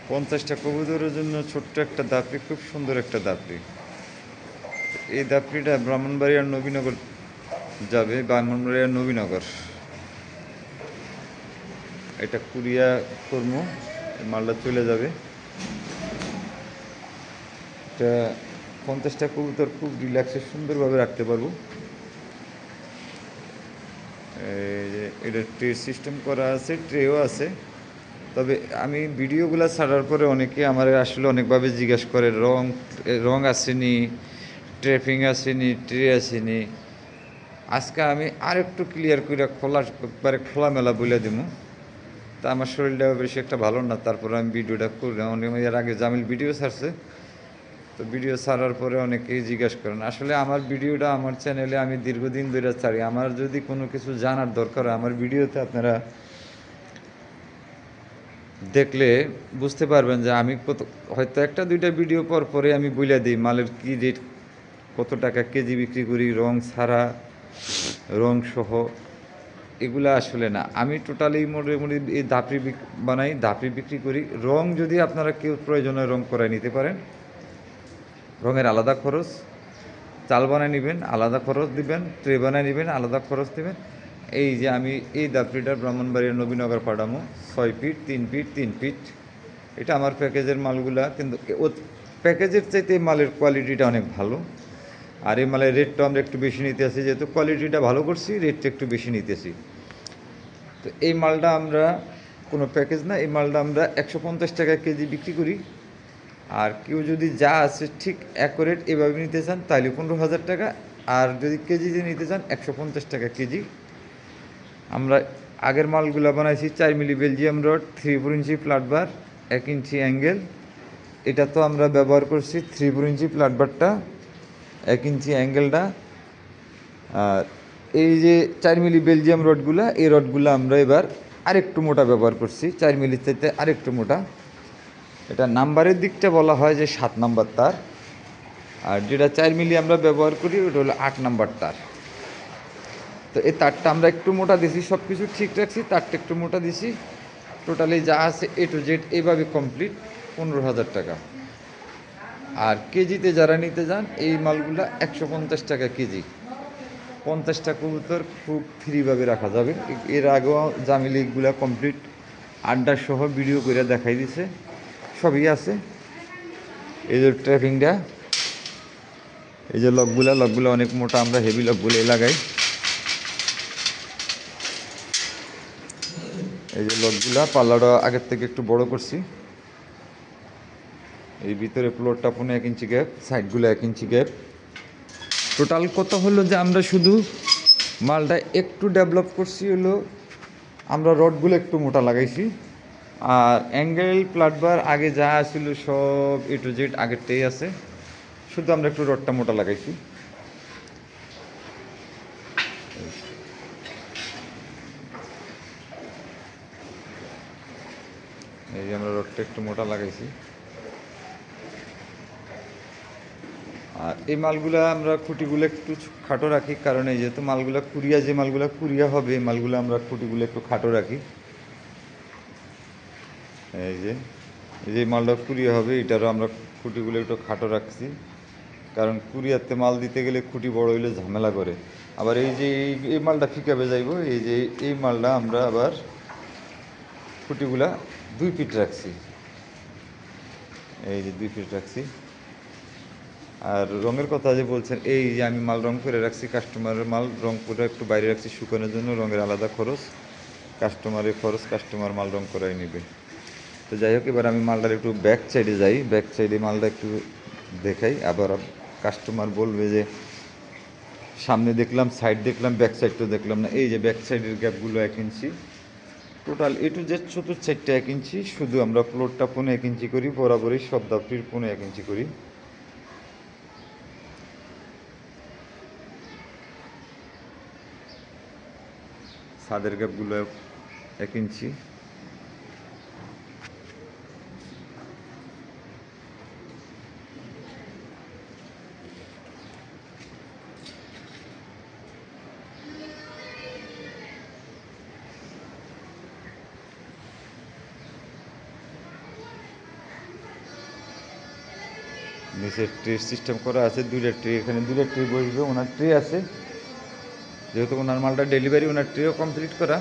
50টা কবুতরের জন্য ছোট্ট একটা দাপড়ি, খুব সুন্দর একটা দাপড়ি। এই দাপড়িটা ব্রাহ্মণবাড়িয়ার নবীনগর যাবে, ব্রাহ্মণবাড়িয়ার নবীনগর। এটা কুরিয়া কর্ম, মালটা চলে যাবে। এটা 50টা কবুতর খুব রিল্যাক্সে সুন্দরভাবে রাখতে পারবো। এই যে এটা ট্রে সিস্টেম করা আছে, ট্রেও আছে। তবে আমি ভিডিওগুলো ছাড়ার পরে অনেকে আমার আসলে অনেকভাবে জিজ্ঞাসা করে, রং রং আসেনি, ট্রেপিং আসেনি, ট্রে আসেনি। আজকে আমি আরেকটু ক্লিয়ার করে একবারে খোলামেলা বলে দিব। তা আমার শরীরটা বেশি একটা ভালো না, তারপরে আমি ভিডিওটা করলাম। অনেক এর আগে জামিল ভিডিও ছাড়ছে, তো ভিডিও ছাড়ার পরে অনেকেই জিজ্ঞাসা করেন। আসলে আমার ভিডিওটা আমার চ্যানেলে আমি দীর্ঘদিন ধরে ছাড়ি। আমার যদি কোনো কিছু জানার দরকার হয়, আমার ভিডিওতে আপনারা দেখলে বুঝতে পারবেন যে আমি কত, হয়তো একটা দুইটা ভিডিও পর পরে আমি বলে দিই মালের কী রেট, কত টাকা কেজি বিক্রি করি, রং ছাড়া, রং সহ। এগুলা আসলে না, আমি টোটালি মোটামুটি এই দাপড়ি বানাই, দাপড়ি বিক্রি করি। রং যদি আপনারা কেউ প্রয়োজনে রং করায় নিতে পারেন, রঙের আলাদা খরচ। চাল বানায় নেবেন, আলাদা খরচ দিবেন। ট্রে বানায় নেবেন, আলাদা খরচ দেবেন। এই যে আমি এই দাপড়িটার ব্রাহ্মণবাড়িয়ার নবীনগর পাঠামো, 6 ফিট 3 ফিট 3 ফিট। এটা আমার প্যাকেজের মালগুলা, কিন্তু ও প্যাকেজের চাইতে এই মালের কোয়ালিটিটা অনেক ভালো। আর এই মালের রেটটা আমরা একটু বেশি নিতে আসি, যেহেতু কোয়ালিটিটা ভালো করছি, রেটটা একটু বেশি নিতেছি। তো এই মালটা আমরা কোনো প্যাকেজ না, এই মালটা আমরা 150 টাকা কেজি বিক্রি করি। আর কেউ যদি যা আছে ঠিক অ্যাকুরেট এভাবে নিতে চান তাহলে 15,000 টাকা। আর যদি কেজিতে নিতে চান 150 টাকা কেজি। আমরা আগের মালগুলো বানাইছি 4 মিলি বেলজিয়াম রড, 3/4 ইঞ্চি ফ্ল্যাটবার, 1 ইঞ্চি অ্যাঙ্গেল। এটা তো আমরা ব্যবহার করছি 3/4 ইঞ্চি ফ্ল্যাটবারটা, 1 ইঞ্চি অ্যাঙ্গেলটা। আর এই যে 4 মিলি বেলজিয়াম রডগুলা, এই রডগুলো আমরা এবার আরেকটু মোটা ব্যবহার করছি, 4 মিলির চাইতে আরেকটু মোটা। এটা নাম্বারের দিকটা বলা হয় যে 7 নাম্বার তার। আর যেটা 4 মিলি আমরা ব্যবহার করি ওটা হলো 8 নাম্বার তার। তো এই তারটা আমরা একটু মোটা দিছি, সব কিছু ঠিক রাখছি, তারটা একটু মোটা দিছি। টোটালি যা আছে এ টু জেড এইভাবে কমপ্লিট, 15,000 টাকা। আর কেজিতে যারা নিতে যান এই মালগুলা 150 টাকা কেজি। 50টা কবুতর খুব ফ্রিভাবে রাখা যাবে। এর আগেও জামিলিগুলা কমপ্লিট আড্ডা সহ ভিডিও করে দেখাই দিছে, সবই আছে। এই যে ট্র্যাপিংটা, এই যে লকগুলো অনেক মোটা, আমরা হেভি লকগুলো লাগাই। এই যে লকগুলা, পাল্লাটা আগের থেকে একটু বড় করছি। এই ভিতরে ফ্লোরটা 1.5 ইঞ্চি গ্যাপ, সাইডগুলো 1 ইঞ্চি গ্যাপ। টোটাল কত হলো যে আমরা শুধু মালটা একটু ডেভেলপ করছি, হলো আমরা রডগুলো একটু মোটা লাগাইছি। আর অ্যাঙ্গেল ফ্ল্যাটবার আগে যা ছিল সব এ টু জেড আগেরটাই আছে, শুধু আমরা একটু রডটা মোটা লাগাইছি। এই যে আমরা রডটা একটু মোটা লাগাইছি। আর এই মালগুলা আমরা খুঁটিগুলো একটু খাটো রাখি, কারণ এই যেহেতু মালগুলা কুরিয়া, যে মালগুলা কুরিয়া হবে এই মালগুলো আমরা খুঁটিগুলো একটু খাটো রাখি। এই যে এই যে মালটা কুরিয়া হবে এটারও আমরা খুঁটিগুলো একটু খাটো রাখছি, কারণ কুরিয়াতে মাল দিতে গেলে খুঁটি বড় হইলে ঝামেলা করে। আবার এই যে এই মালটা ফিকাবে যাইব, এই যে এই মালটা আমরা আবার খুঁটিগুলা 2 ফিট রাখছি। এই যে 2 ফিট রাখছি। আর রঙের কথা যে বলছেন, এই যে আমি মাল রং করে রাখছি, কাস্টমারের মাল রং করে একটু বাইরে রাখছি শুকানোর জন্য, রঙের আলাদা খরচ, কাস্টমারের খরচ, কাস্টমার মাল রং করাই নেবে। তো যাই হোক, এবার আমি মালটার একটু ব্যাক সাইডে যাই, ব্যাক সাইডে মালটা একটু দেখাই। আবার কাস্টমার বলবে যে সামনে দেখলাম, সাইড দেখলাম, ব্যাক সাইডটা দেখলাম না। এই যে ব্যাক সাইডের গ্যাপগুলো 1 ইঞ্চি, টোটাল এ টু জেড চতুর্থ সাইডটা 1 ইঞ্চি। শুধু আমরা ফ্লোরটা 1.5 ইঞ্চি করি, বরাবরই সব দাপটির 1.5 ইঞ্চি করি। ছাদের গ্যাপগুলো 1 ইঞ্চি। নিচের ট্রে সিস্টেম করা আছে, দুইটা ট্রে, এখানে দুইটা ট্রে বসবে। ওনার ট্রে আছে, যেহেতু ওনার মালটা ডেলিভারি, ওনার ট্রেও কমপ্লিট করা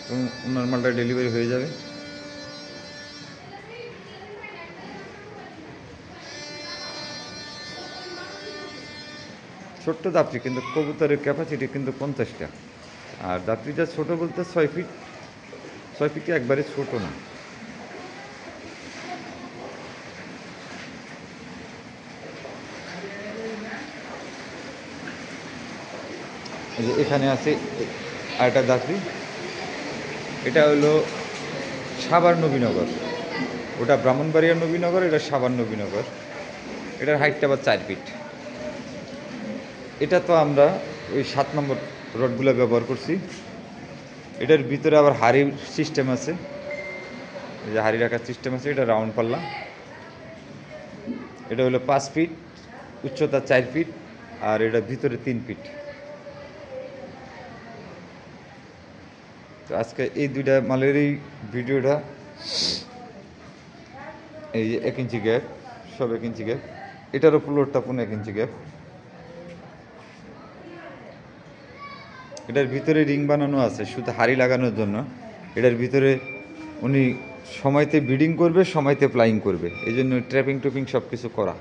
এবং ওনার মালটা ডেলিভারি হয়ে যাবে। ছোট্ট দাপড়ি, কিন্তু কবুতরের ক্যাপাসিটি কিন্তু 50টা। আর দাপড়িটা ছোট বলতে 6 ফিট, 6 ফিট একবারে ছোট না। এই যে এখানে আছে আরেকটা দাপড়ি, এটা হলো সাভার নবীনগর, ওটা ব্রাহ্মণবাড়িয়ার নবীনগর, এটা সাভার নবীনগর। এটার হাইটটা আবার 4 ফিট। এটা তো আমরা ওই 7 নম্বর রডগুলো ব্যবহার করছি। এটার ভিতরে আবার হাড়ির সিস্টেম আছে, এই যে হাড়ি রাখার সিস্টেম আছে। এটা রাউন্ড পাল্লা, এটা হলো 5 ফিট, উচ্চতা 4 ফিট, আর এটা ভিতরে 3 ফিট। তো আজকে এই দুইটা মালেরই ভিডিওটা, এই যে 1 ইঞ্চি গ্যাপ, সব 1 ইঞ্চি গ্যাপ। এটারও ফ্লোরটা 1.5 ইঞ্চি গ্যাপ। এটার ভিতরে রিং বানানো আছে শুধু হাড়ি লাগানোর জন্য। এটার ভিতরে উনি সময়তে বিডিং করবে, সময়তে ফ্লাইং করবে, এই জন্য ট্র্যাপিং টুপিং সব কিছু করা।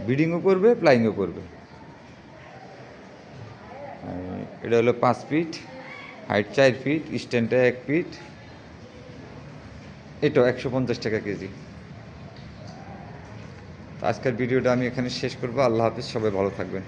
বিডিংও করবে, ফ্লাইংও করবে। এটা হলো 5 ফিট, হাইট 4 ফিট, স্ট্যান্ডটা 1 ফিট। এটাও 150 টাকা কেজি। আজকের ভিডিওটা আমি এখানে শেষ করবো। আল্লাহ হাফিজ, সবাই ভালো থাকবেন।